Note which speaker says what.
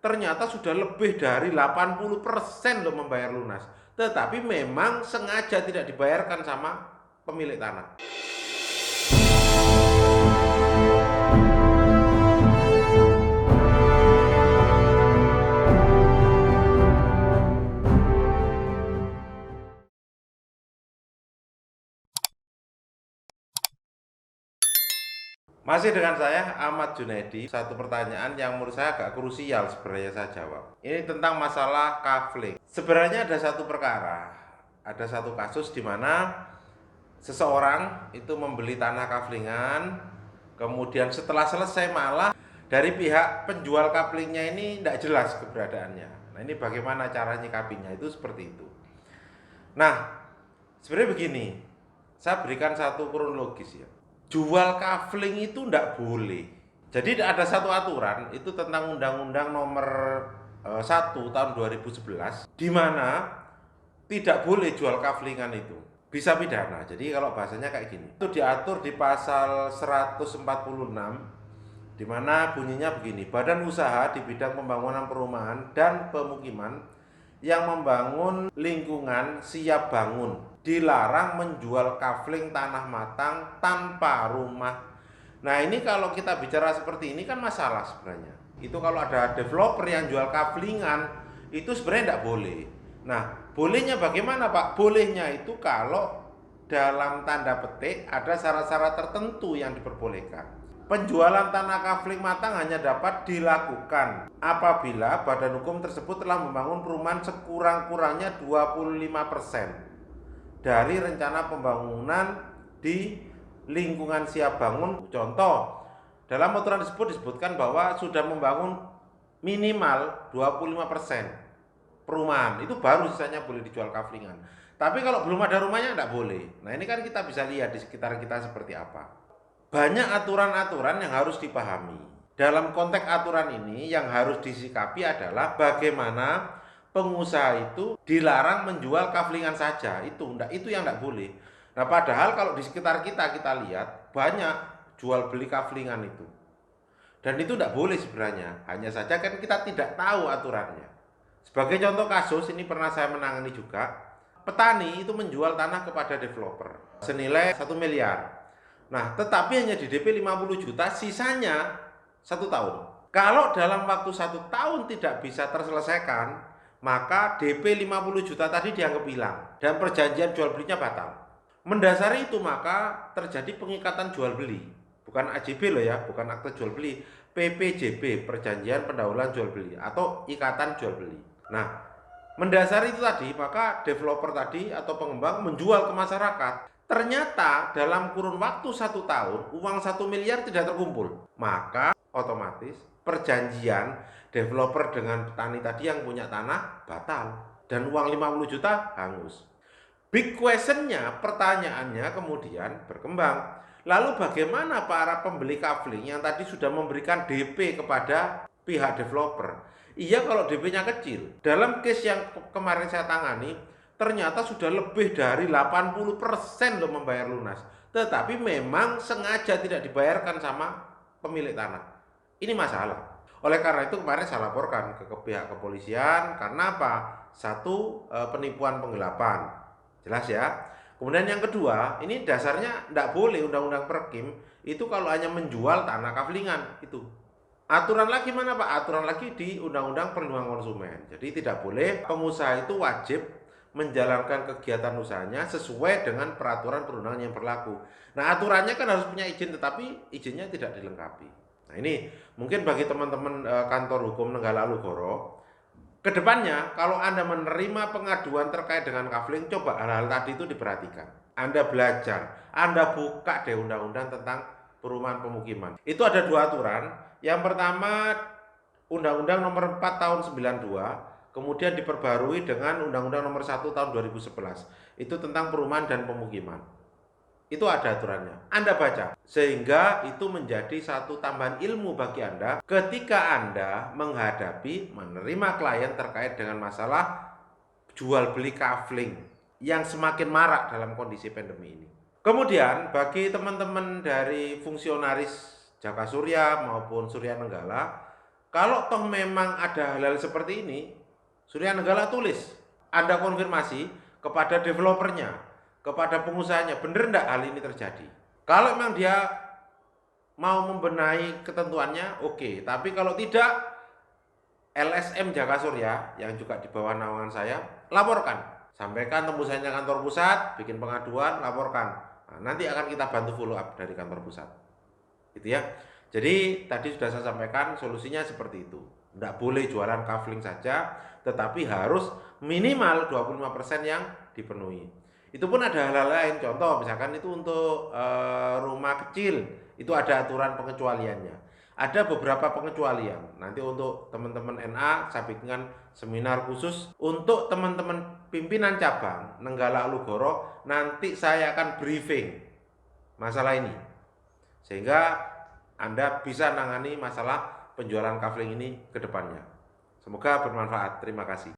Speaker 1: ternyata sudah lebih dari 80% loh membayar lunas. Tetapi memang sengaja tidak dibayarkan sama pemilik tanah. Masih dengan saya, Ahmad Junaidi. Satu pertanyaan yang menurut saya agak krusial sebenarnya saya jawab. Ini tentang masalah kafling. Sebenarnya ada satu perkara, ada satu kasus di mana seseorang itu membeli tanah kaflingan, kemudian setelah selesai malah dari pihak penjual kaflingnya ini tidak jelas keberadaannya. Nah, ini bagaimana cara nyikapinya, itu seperti itu. Nah, sebenarnya begini, saya berikan satu kronologis ya. Jual kafling itu tidak boleh. Jadi ada satu aturan itu tentang Undang-Undang Nomor 1 tahun 2011 di mana tidak boleh jual kaflingan itu. Bisa pidana. Jadi kalau bahasanya kayak gini. Itu diatur di pasal 146 di mana bunyinya begini. Badan usaha di bidang pembangunan perumahan dan pemukiman yang membangun lingkungan siap bangun dilarang menjual kafling tanah matang tanpa rumah. Nah, ini kalau kita bicara seperti ini kan masalah sebenarnya. Itu kalau ada developer yang jual kaflingan itu sebenarnya tidak boleh. Nah, bolehnya bagaimana Pak? Bolehnya itu kalau dalam tanda petik ada syarat-syarat tertentu yang diperbolehkan. Penjualan tanah kafling matang hanya dapat dilakukan apabila badan hukum tersebut telah membangun perumahan sekurang-kurangnya 25% dari rencana pembangunan di lingkungan siap bangun. Contoh, dalam aturan tersebut disebutkan bahwa sudah membangun minimal 25% perumahan, itu baru sisanya boleh dijual kaflingan. Tapi kalau belum ada rumahnya tidak boleh. Nah, ini kan kita bisa lihat di sekitar kita seperti apa. Banyak aturan-aturan yang harus dipahami. Dalam konteks aturan ini yang harus disikapi adalah bagaimana pengusaha itu dilarang menjual kaflingan saja. Itu yang tidak boleh. Nah, padahal kalau di sekitar kita lihat banyak jual beli kaflingan itu. Dan itu tidak boleh sebenarnya. Hanya saja kan kita tidak tahu aturannya. Sebagai contoh kasus, ini pernah saya menangani juga. Petani itu menjual tanah kepada developer senilai 1 miliar. Nah, tetapi hanya di DP 50 juta, sisanya 1 tahun. Kalau dalam waktu 1 tahun tidak bisa terselesaikan, maka DP 50 juta tadi dianggap hilang dan perjanjian jual belinya batal. Mendasari itu maka terjadi pengikatan jual beli. Bukan AJB loh ya, bukan akte jual beli, PPJB, perjanjian pendahuluan jual beli atau ikatan jual beli. Nah, mendasari itu tadi maka developer tadi atau pengembang menjual ke masyarakat. Ternyata dalam kurun waktu 1 tahun uang 1 miliar tidak terkumpul. Maka otomatis perjanjian developer dengan petani tadi yang punya tanah batal dan uang 50 juta hangus. Big questionnya, pertanyaannya kemudian berkembang. Lalu bagaimana para pembeli kafling yang tadi sudah memberikan DP kepada pihak developer? Iya, kalau DP-nya kecil. Dalam case yang kemarin saya tangani, ternyata sudah lebih dari 80% loh membayar lunas. Tetapi memang sengaja tidak dibayarkan sama pemilik tanah. Ini masalah. Oleh karena itu kemarin saya laporkan ke pihak kepolisian. Karena apa? Satu, penipuan penggelapan. Jelas ya. Kemudian yang kedua, ini dasarnya tidak boleh Undang-Undang Perkim itu kalau hanya menjual tanah kaflingan itu. Aturan lagi mana Pak? Aturan lagi di Undang-Undang Perlindungan Konsumen. Jadi tidak boleh pengusaha itu wajib menjalankan kegiatan usahanya sesuai dengan peraturan perundangan yang berlaku. Nah, aturannya kan harus punya izin, tetapi izinnya tidak dilengkapi. Nah, ini mungkin bagi teman-teman kantor hukum Nenggala Alugoro, kedepannya kalau Anda menerima pengaduan terkait dengan kafling, coba hal-hal tadi itu diperhatikan. Anda belajar, Anda buka deh undang-undang tentang perumahan pemukiman. Itu ada 2 aturan. Yang pertama Undang-Undang Nomor 4 tahun 92, kemudian diperbarui dengan Undang-Undang Nomor 1 tahun 2011. Itu tentang perumahan dan pemukiman. Itu ada aturannya. Anda baca, sehingga itu menjadi satu tambahan ilmu bagi Anda ketika Anda menghadapi menerima klien terkait dengan masalah jual beli kafling yang semakin marak dalam kondisi pandemi ini. Kemudian bagi teman-teman dari fungsionaris Jaka Surya maupun Surya Nenggala, Kalau toh memang ada hal-hal seperti ini, Surya Nenggala tulis, Anda konfirmasi kepada developernya, kepada pengusahanya, benar enggak hal ini terjadi. Kalau memang dia mau membenahi ketentuannya, oke. Tapi kalau tidak, LSM Jaka Surya yang juga di bawah naungan saya, laporkan. Sampaikan tembusannya kantor pusat, bikin pengaduan, laporkan. Nah, nanti akan kita bantu follow up dari kantor pusat. Gitu ya. Jadi tadi sudah saya sampaikan solusinya seperti itu. Tidak boleh jualan kafling saja, tetapi harus minimal 25% yang dipenuhi. Itu pun ada hal-hal lain, contoh misalkan itu untuk rumah kecil, itu ada aturan pengecualiannya. Ada beberapa pengecualian. Nanti untuk teman-teman NA saya bikinkan seminar khusus. Untuk teman-teman pimpinan cabang Nenggala Alugoro, nanti saya akan briefing masalah ini. Sehingga Anda bisa nangani masalah penjualan kafling ini ke depannya. Semoga bermanfaat. Terima kasih.